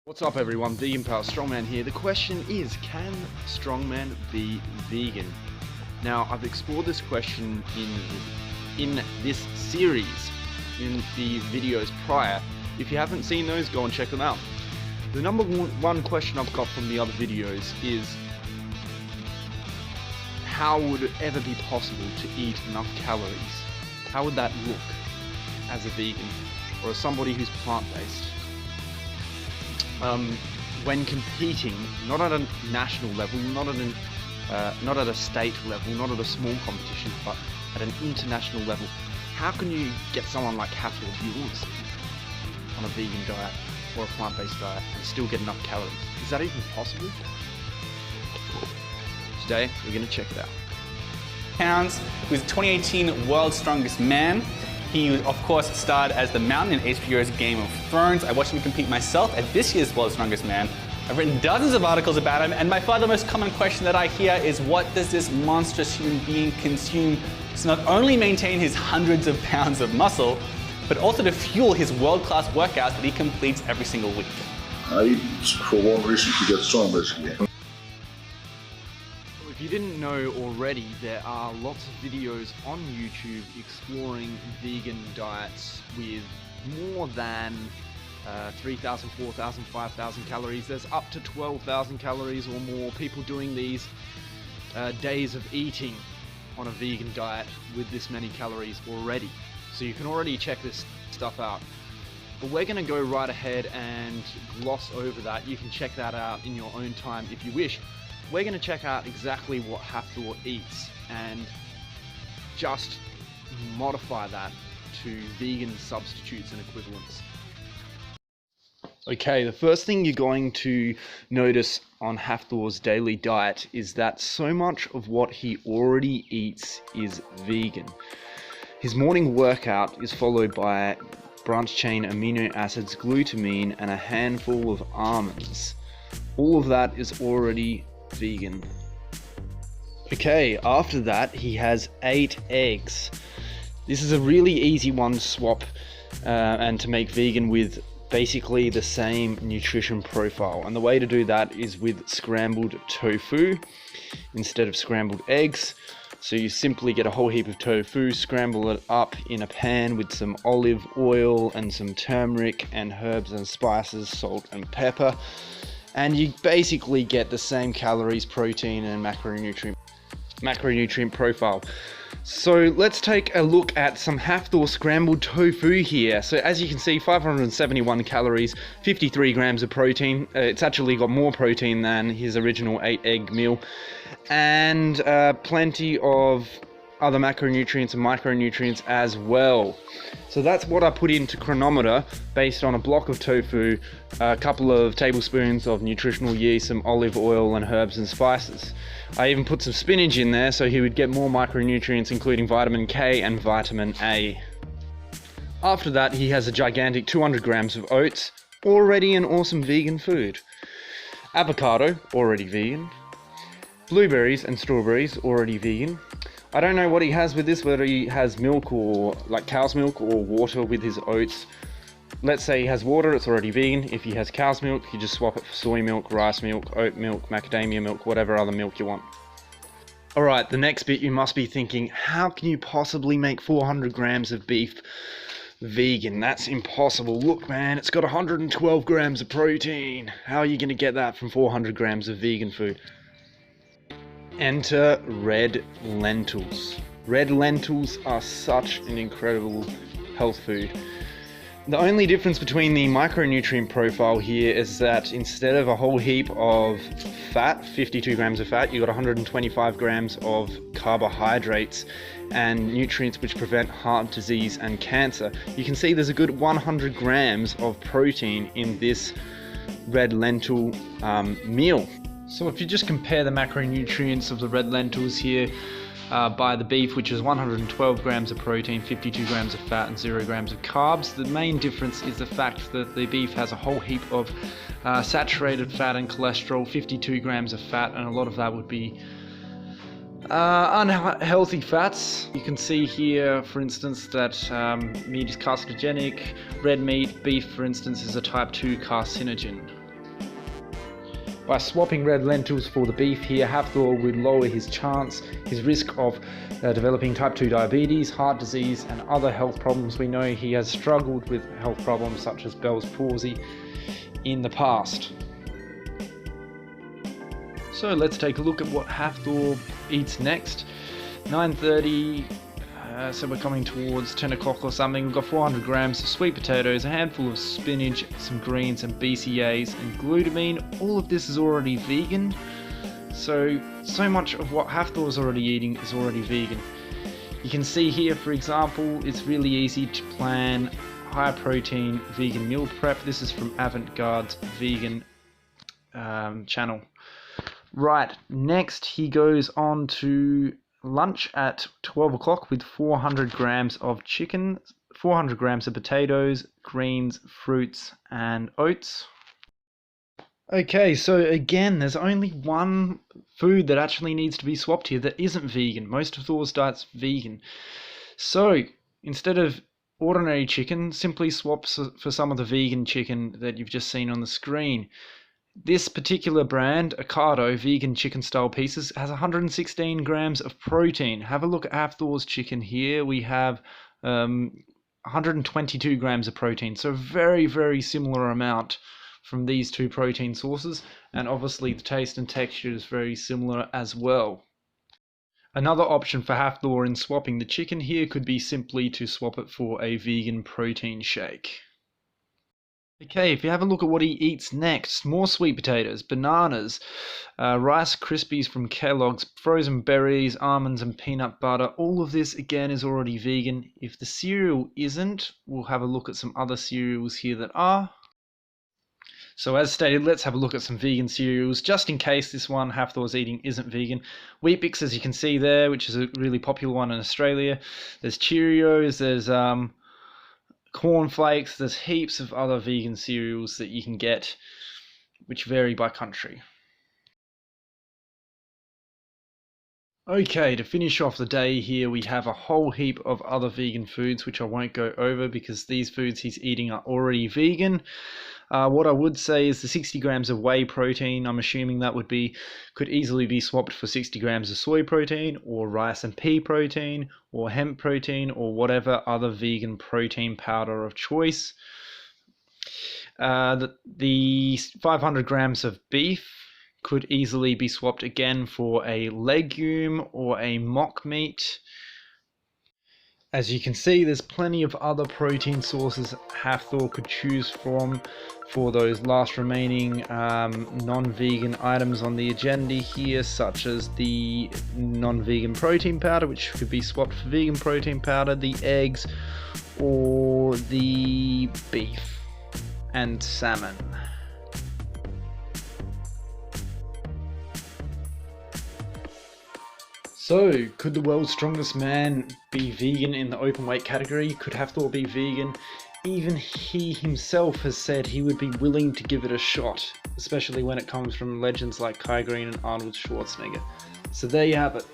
What's up everyone, Vegan Power Strongman here. The question is, can strongman be vegan? Now, I've explored this question in this series, in the videos prior. If you haven't seen those, go and check them out. The number one question I've got from the other videos is, how would it ever be possible to eat enough calories? How would that look as a vegan, or as somebody who's plant-based? When competing, not at a national level, not at a state level, not at a small competition, but at an international level, how can you get someone like Hafthor Bjornsson on a vegan diet or a plant-based diet and still get enough calories? Is that even possible? Today, we're going to check it out. Pounds, he was the 2018 World's Strongest Man. He, of course, starred as the Mountain in HBO's Game of Thrones. I watched him compete myself at this year's World's Strongest Man. I've written dozens of articles about him, and by far the most common question that I hear is, what does this monstrous human being consume to not only maintain his hundreds of pounds of muscle, but also to fuel his world-class workouts that he completes every single week? I eat for one reason, to get strong, basically. If you didn't know already, there are lots of videos on YouTube exploring vegan diets with more than 3,000, 4,000, 5,000 calories. There's up to 12,000 calories or more. People doing these days of eating on a vegan diet with this many calories already. So you can already check this stuff out. But we're going to go right ahead and gloss over that. You can check that out in your own time if you wish. We're going to check out exactly what Hafthor eats and just modify that to vegan substitutes and equivalents. Okay, the first thing you're going to notice on Hafthor's daily diet is that so much of what he already eats is vegan. His morning workout is followed by branched-chain amino acids, glutamine, and a handful of almonds. All of that is already vegan. Okay, after that he has 8 eggs. This is a really easy one to swap and to make vegan with basically the same nutrition profile, and the way to do that is with scrambled tofu instead of scrambled eggs. So you simply get a whole heap of tofu, scramble it up in a pan with some olive oil and some turmeric and herbs and spices, salt and pepper, and you basically get the same calories, protein and macronutrient profile. So let's take a look at some Hafthor scrambled tofu here. So as you can see, 571 calories, 53 grams of protein. It's actually got more protein than his original 8 egg meal, and plenty of other macronutrients and micronutrients as well. So that's what I put into Cronometer based on a block of tofu, a couple of tablespoons of nutritional yeast, some olive oil and herbs and spices. I even put some spinach in there so he would get more micronutrients, including vitamin K and vitamin A. After that, he has a gigantic 200 grams of oats, already an awesome vegan food. Avocado, already vegan. Blueberries and strawberries, already vegan. I don't know what he has with this, whether he has milk or like cow's milk or water with his oats. Let's say he has water, it's already vegan. If he has cow's milk, you just swap it for soy milk, rice milk, oat milk, macadamia milk, whatever other milk you want. Alright, the next bit you must be thinking, how can you possibly make 400 grams of beef vegan? That's impossible. Look man, it's got 112 grams of protein. How are you going to get that from 400 grams of vegan food? Enter red lentils. Red lentils are such an incredible health food. The only difference between the micronutrient profile here is that instead of a whole heap of fat, 52 grams of fat, you got 125 grams of carbohydrates and nutrients which prevent heart disease and cancer. You can see there's a good 100 grams of protein in this red lentil meal. So if you just compare the macronutrients of the red lentils here by the beef, which is 112 grams of protein, 52 grams of fat and 0 grams of carbs, the main difference is the fact that the beef has a whole heap of saturated fat and cholesterol, 52 grams of fat, and a lot of that would be unhealthy fats. You can see here, for instance, that meat is carcinogenic. Red meat, beef, for instance, is a type 2 carcinogen. By swapping red lentils for the beef here, Hafthor would lower his risk of developing type 2 diabetes, heart disease and other health problems. We know he has struggled with health problems such as Bell's palsy in the past. So let's take a look at what Hafthor eats next. 9:30, so we're coming towards 10 o'clock or something. We've got 400 grams of sweet potatoes, a handful of spinach, some greens and BCAAs and glutamine. All of this is already vegan, so much of what Hafthor is already eating is already vegan. You can see here, for example, it's really easy to plan high protein vegan meal prep. This is from Avant-Garde's vegan channel. Right, next he goes on to lunch at 12 o'clock with 400 grams of chicken, 400 grams of potatoes, greens, fruits and oats. Okay, so again, there's only one food that actually needs to be swapped here that isn't vegan. Most of Thor's diet's vegan. So instead of ordinary chicken, simply swap for some of the vegan chicken that you've just seen on the screen. This particular brand, Ocado vegan chicken style pieces, has 116 grams of protein. Have a look at Hafthor's chicken here. We have 122 grams of protein. So very, very similar amount from these two protein sources. And obviously the taste and texture is very similar as well. Another option for Hafthor in swapping the chicken here could be simply to swap it for a vegan protein shake. Okay, if you have a look at what he eats next, more sweet potatoes, bananas, Rice Krispies from Kellogg's, frozen berries, almonds and peanut butter. All of this again is already vegan. If the cereal isn't, we'll have a look at some other cereals here that are. So as stated, let's have a look at some vegan cereals, just in case this one Hafthor's eating isn't vegan. Weet-Bix, as you can see there, which is a really popular one in Australia. There's Cheerios, there's cornflakes, there's heaps of other vegan cereals that you can get, which vary by country. Okay, to finish off the day here, we have a whole heap of other vegan foods, which I won't go over because these foods he's eating are already vegan. What I would say is the 60 grams of whey protein, I'm assuming that could easily be swapped for 60 grams of soy protein, or rice and pea protein, or hemp protein, or whatever other vegan protein powder of choice. The 500 grams of beef could easily be swapped again for a legume or a mock meat. As you can see, there's plenty of other protein sources Hafthor could choose from for those last remaining non-vegan items on the agenda here, such as the non-vegan protein powder, which could be swapped for vegan protein powder, the eggs, or the beef and salmon. So, could the world's strongest man be vegan in the open weight category? Could Hafthor be vegan? Even he himself has said he would be willing to give it a shot, especially when it comes from legends like Kai Greene and Arnold Schwarzenegger. So there you have it.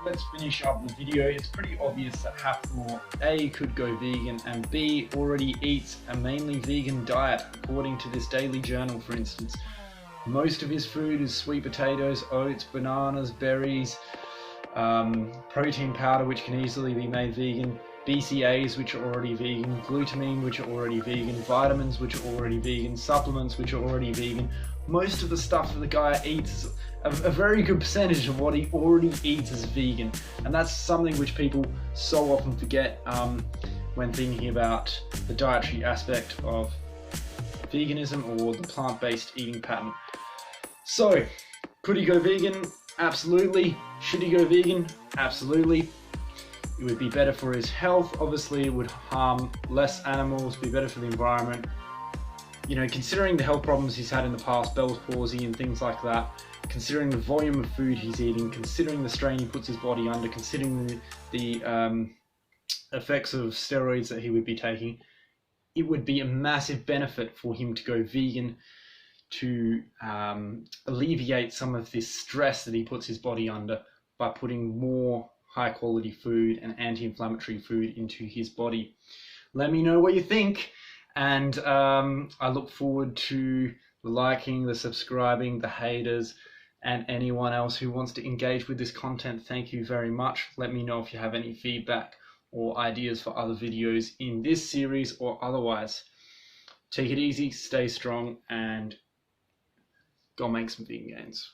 Let's finish up the video. It's pretty obvious that Hafthor A could go vegan and B already eats a mainly vegan diet, according to this Daily Journal for instance. Most of his food is sweet potatoes, oats, bananas, berries, protein powder which can easily be made vegan, BCAAs which are already vegan, glutamine which are already vegan, vitamins which are already vegan, supplements which are already vegan. Most of the stuff that the guy eats, a very good percentage of what he already eats is vegan, and that's something which people so often forget when thinking about the dietary aspect of veganism or the plant-based eating pattern. So, could he go vegan? Absolutely. Should he go vegan? Absolutely. It would be better for his health. Obviously, it would harm less animals, be better for the environment. You know, considering the health problems he's had in the past, Bell's palsy and things like that, considering the volume of food he's eating, considering the strain he puts his body under, considering the effects of steroids that he would be taking, it would be a massive benefit for him to go vegan to alleviate some of this stress that he puts his body under by putting more high quality food and anti-inflammatory food into his body. Let me know what you think, and I look forward to the liking, the subscribing, the haters, and anyone else who wants to engage with this content. Thank you very much. Let me know if you have any feedback or ideas for other videos in this series or otherwise. Take it easy, stay strong, and go make some vegan gains.